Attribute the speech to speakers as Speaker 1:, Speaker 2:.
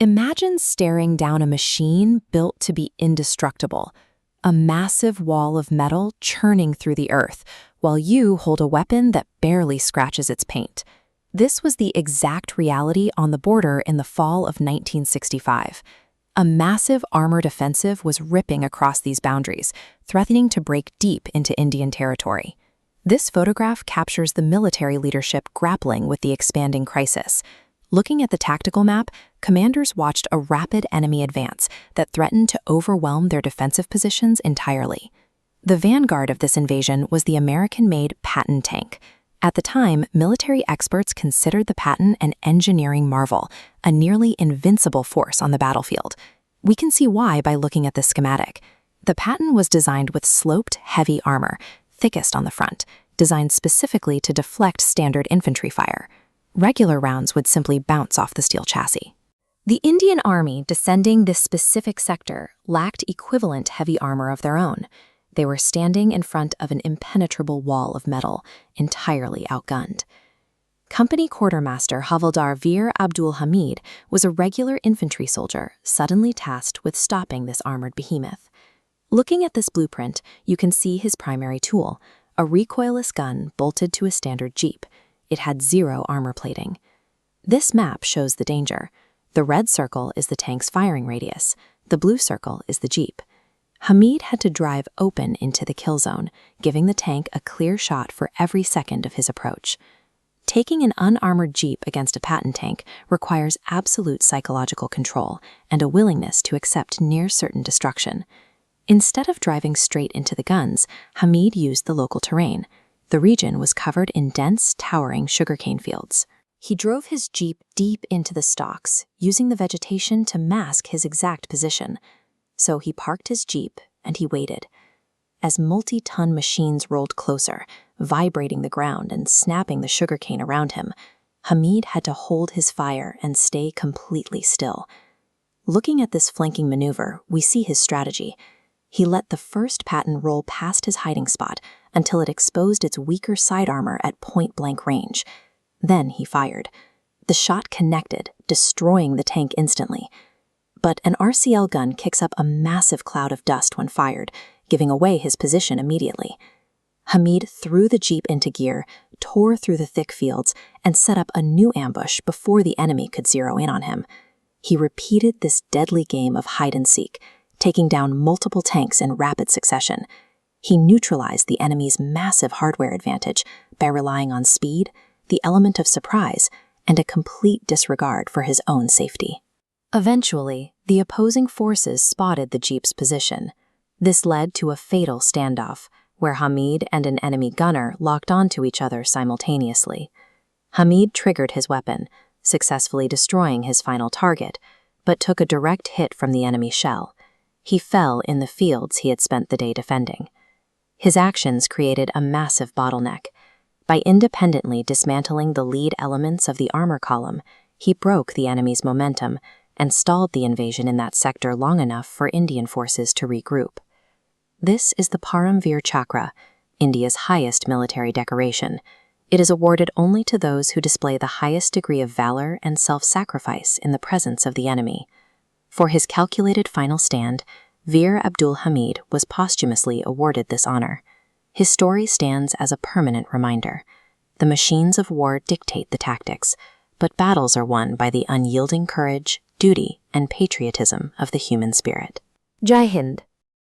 Speaker 1: Imagine staring down a machine built to be indestructible, a massive wall of metal churning through the earth, while you hold a weapon that barely scratches its paint. This was the exact reality on the border in the fall of 1965. A massive armored offensive was ripping across these boundaries, threatening to break deep into Indian territory. This photograph captures the military leadership grappling with the expanding crisis. Looking at the tactical map, commanders watched a rapid enemy advance that threatened to overwhelm their defensive positions entirely. The vanguard of this invasion was the American-made Patton tank. At the time, military experts considered the Patton an engineering marvel, a nearly invincible force on the battlefield. We can see why by looking at the schematic. The Patton was designed with sloped, heavy armor, thickest on the front, designed specifically to deflect standard infantry fire. Regular rounds would simply bounce off the steel chassis. The Indian Army descending this specific sector lacked equivalent heavy armor of their own. They were standing in front of an impenetrable wall of metal, entirely outgunned. Company Quartermaster Havildar Veer Abdul Hamid was a regular infantry soldier suddenly tasked with stopping this armored behemoth. Looking at this blueprint, you can see his primary tool, a recoilless gun bolted to a standard jeep. It had zero armor plating. This map shows the danger. The red circle is the tank's firing radius. The blue circle is the jeep. Hameed had to drive open into the kill zone, giving the tank a clear shot for every second of his approach. Taking an unarmored jeep against a Patton tank requires absolute psychological control and a willingness to accept near-certain destruction. Instead of driving straight into the guns, Hameed used the local terrain. The region was covered in dense, towering sugarcane fields. He drove his jeep deep into the stalks, using the vegetation to mask his exact position. So he parked his jeep and he waited. As multi-ton machines rolled closer, vibrating the ground and snapping the sugarcane around him, Hameed had to hold his fire and stay completely still. Looking at this flanking maneuver, we see his strategy. He let the first Patton roll past his hiding spot until it exposed its weaker side armor at point-blank range. Then he fired. The shot connected, destroying the tank instantly. But an RCL gun kicks up a massive cloud of dust when fired, giving away his position immediately. Hameed threw the jeep into gear, tore through the thick fields, and set up a new ambush before the enemy could zero in on him. He repeated this deadly game of hide-and-seek, taking down multiple tanks in rapid succession. He neutralized the enemy's massive hardware advantage by relying on speed, the element of surprise, and a complete disregard for his own safety. Eventually, the opposing forces spotted the jeep's position. This led to a fatal standoff, where Hameed and an enemy gunner locked onto each other simultaneously. Hameed triggered his weapon, successfully destroying his final target, but took a direct hit from the enemy shell. He fell in the fields he had spent the day defending. His actions created a massive bottleneck. By independently dismantling the lead elements of the armor column, he broke the enemy's momentum and stalled the invasion in that sector long enough for Indian forces to regroup. This is the Param Veer Chakra, India's highest military decoration. It is awarded only to those who display the highest degree of valor and self-sacrifice in the presence of the enemy. For his calculated final stand, Veer Abdul Hamid was posthumously awarded this honor. His story stands as a permanent reminder. The machines of war dictate the tactics, but battles are won by the unyielding courage, duty, and patriotism of the human spirit.
Speaker 2: Jai Hind.